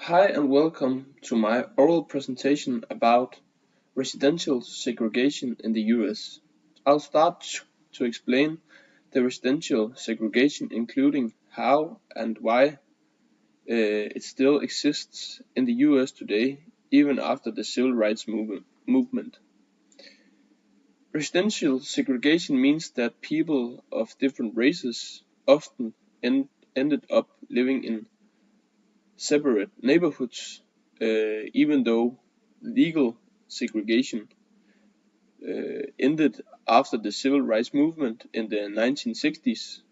Hi and welcome to my oral presentation about residential segregation in the US. I'll start to explain the residential segregation, including how and why it still exists in the US today, even after the civil rights movement. Residential segregation means that people of different races often ended up living in separate neighborhoods, even though legal segregation ended after the civil rights movement in the 1960s.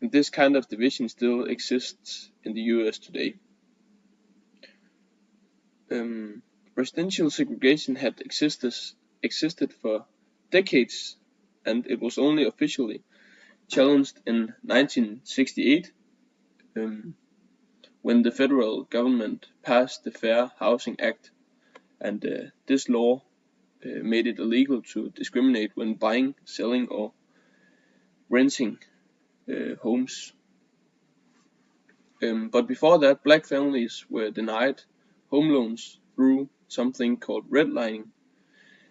This kind of division still exists in the US today. Residential segregation had existed for decades, and it was only officially challenged in 1968 when the federal government passed the Fair Housing Act, and this law made it illegal to discriminate when buying, selling, or renting homes. But before that, black families were denied home loans through something called redlining,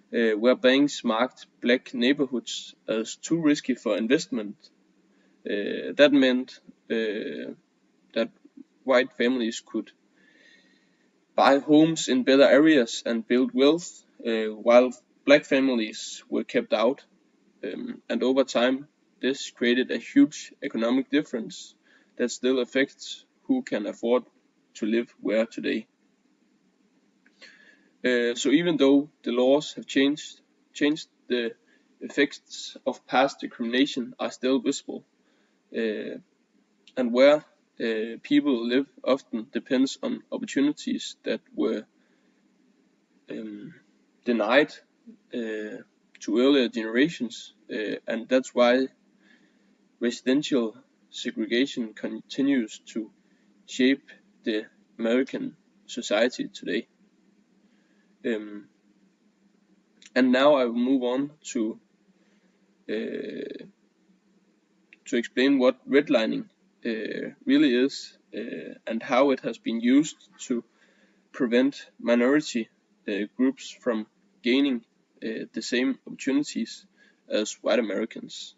where banks marked black neighborhoods as too risky for investment. That meant that white families could buy homes in better areas and build wealth, while black families were kept out. And over time, this created a huge economic difference that still affects who can afford to live where today. So even though the laws have changed, the effects of past discrimination are still visible, and where people live often depends on opportunities that were denied to earlier generations, and that's why residential segregation continues to shape the American society today. And now I will move on to explain what redlining really is, and how it has been used to prevent minority groups from gaining the same opportunities as white Americans.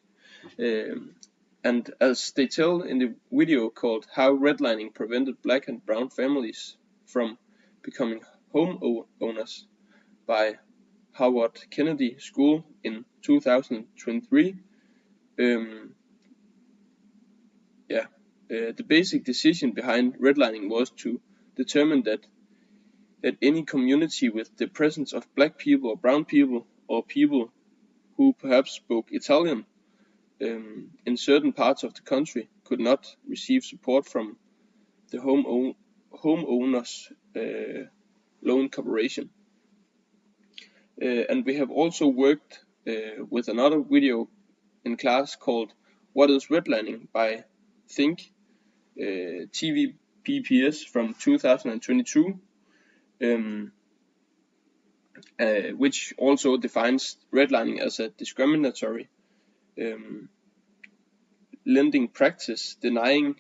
And as they tell in the video called How Redlining Prevented Black and Brown Families from Becoming Homeowners by Howard Kennedy School in 2023, the basic decision behind redlining was to determine that any community with the presence of black people or brown people or people who perhaps spoke Italian in certain parts of the country could not receive support from the homeowners loan corporation. And we have also worked with another video in class called What is Redlining by Think TVPPS from 2022, which also defines redlining as a discriminatory lending practice denying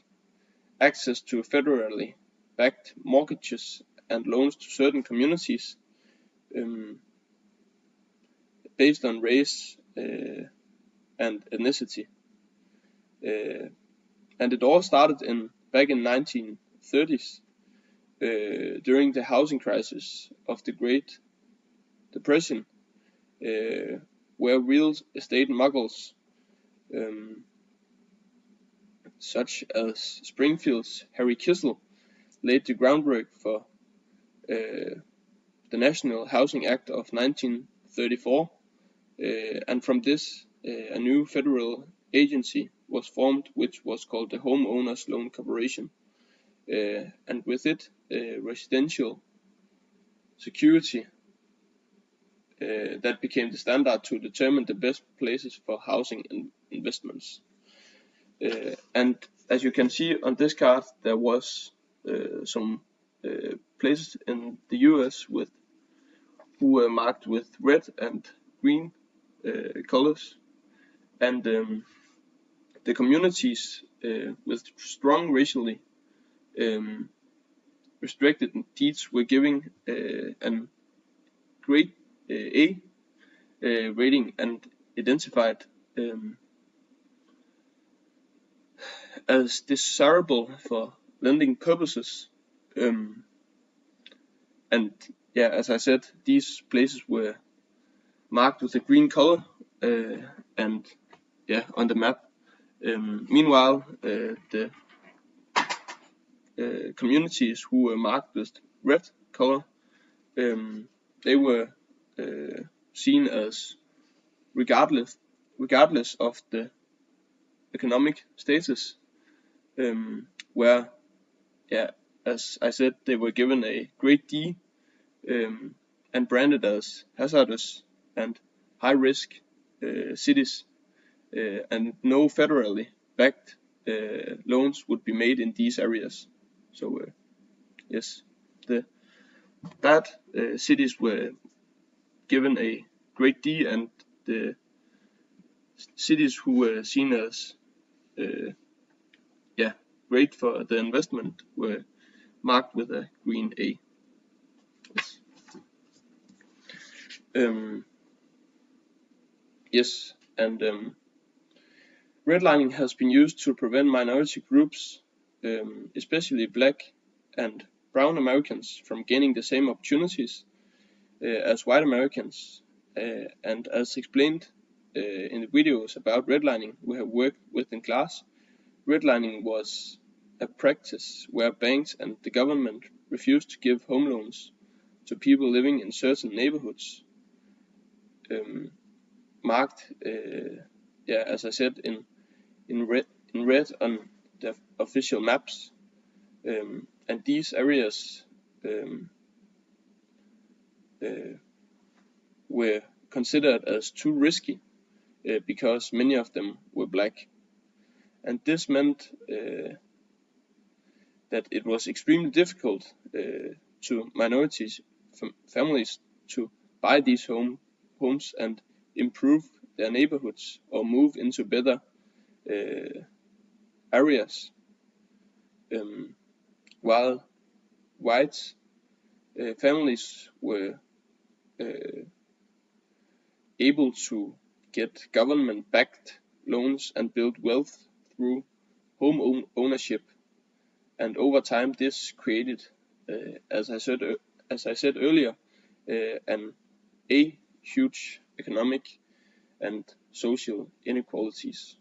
access to federally backed mortgages and loans to certain communities based on race and ethnicity. And it all started back in 1930s during the housing crisis of the Great Depression, where real estate moguls such as Springfield's Harry Kissel laid the groundwork for the National Housing Act of 1934, and from this a new federal agency was formed, which was called the Homeowners Loan Corporation, and with it residential security that became the standard to determine the best places for housing and investments. And as you can see on this card, there was some places in the US who were marked with red and green colors, and the communities with strong racially restricted deeds were given an grade A rating and identified as desirable for lending purposes. And yeah, as I said, these places were marked with a green color and yeah, on the map. Meanwhile, the communities who were marked with red color, they were seen as regardless of the economic status, where, yeah, as I said, they were given a grade D and branded as hazardous and high risk cities, and no federally backed loans would be made in these areas. So yes, the bad cities were given a grade D, and the cities who were seen as great for the investment were marked with a green A. Yes. Yes, and redlining has been used to prevent minority groups, especially Black and Brown Americans, from gaining the same opportunities as white Americans. And as explained in the videos about redlining we have worked with in class, redlining was a practice where banks and the government refused to give home loans to people living in certain neighborhoods, marked, as I said, in red on the official maps, and these areas were considered as too risky because many of them were Black, and this meant that it was extremely difficult to minorities families to buy these homes and improve their neighborhoods or move into better areas, while white families were able to get government-backed loans and build wealth through home ownership. And over time, this created, as I said earlier, a huge economic and social inequalities.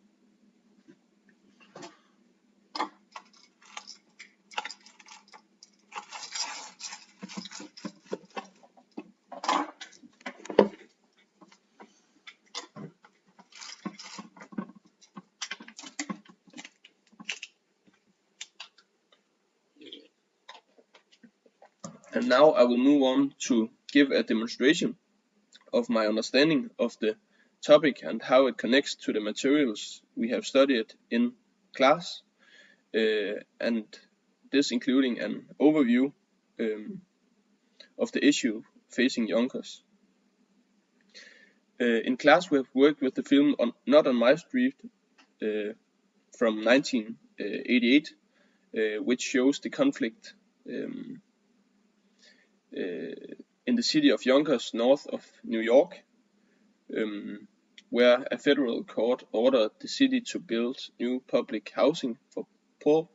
And now I will move on to give a demonstration of my understanding of the topic and how it connects to the materials we have studied in class, and this including an overview of the issue facing Yonkers. In class we have worked with the film Not on My Street from 1988, which shows the conflict in the city of Yonkers, north of New York, where a federal court ordered the city to build new public housing for poor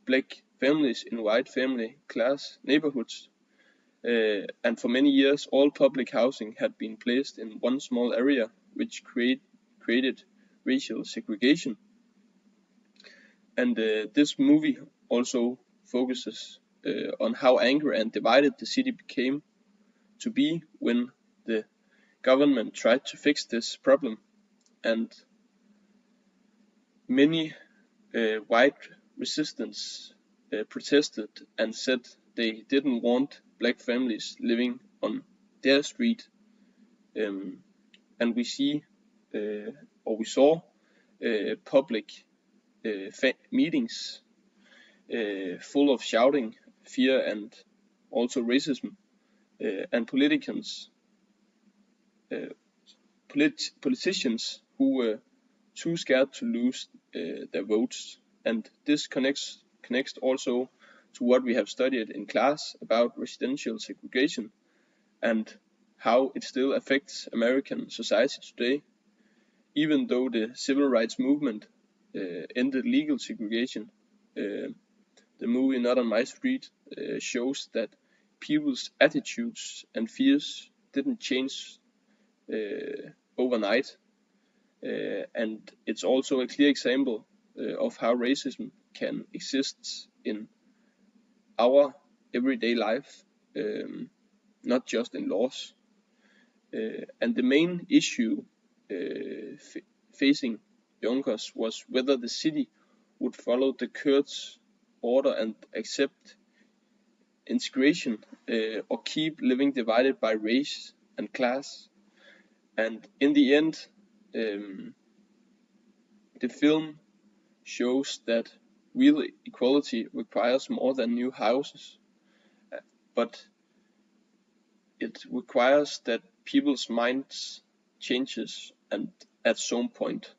Black families in white family class neighborhoods. And for many years, all public housing had been placed in one small area, which created racial segregation. And this movie also focuses on how angry and divided the city became to be when the government tried to fix this problem, and many white resistance protested and said they didn't want Black families living on their street, and we saw public meetings full of shouting, fear, and also racism, and politicians who were too scared to lose their votes. And this connects also to what we have studied in class about residential segregation and how it still affects American society today. Even though the civil rights movement ended legal segregation, the movie Not on My Street shows that people's attitudes and fears didn't change overnight, and it's also a clear example of how racism can exist in our everyday life, not just in laws. And the main issue facing Yonkers was whether the city would follow the court's order and accept integration or keep living divided by race and class. And in the end, the film shows that real equality requires more than new houses, but it requires that people's minds changes and at some point.